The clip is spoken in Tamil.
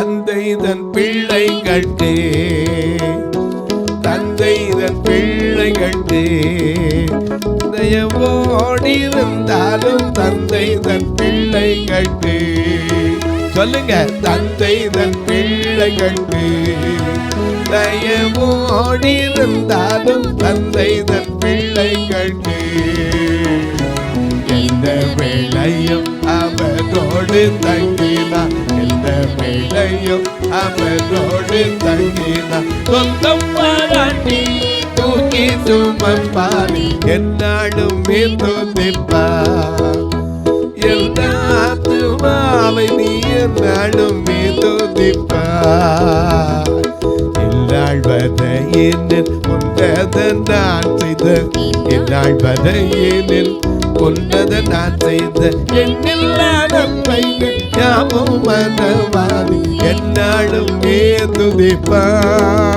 தந்தை தன் பிள்ளைகட்கு தந்தை தன் பிள்ளைகட்கு தயவோடிருந்தாலும் தந்தை தன் பிள்ளைகட்கு சொல்லுங்க தந்தை தன் பிள்ளைகட்கு தயவோடிருந்தாலும் தந்தை தன் பிள்ளைகட்கு எந்த வேளையும் அவரோடு தங்கினார் எந்த வேளையும் அவரோடு தங்கினார் சொந்தம் பாராட்டி தூக்கி சுமப்பார் என்னாலும் துதிப்பார் எல்லா ஆத்துமாவை நீ என்னாலும் துதிப்பார் இந்நாள் வரையில் உன்னதன் நான் செய்த இந்நாள் வரையில் உன்னதன் நான் செய்த என்னெல்லா நன்மைகள் யாவும் மனவாதி என்னாலும் துதிப்பார்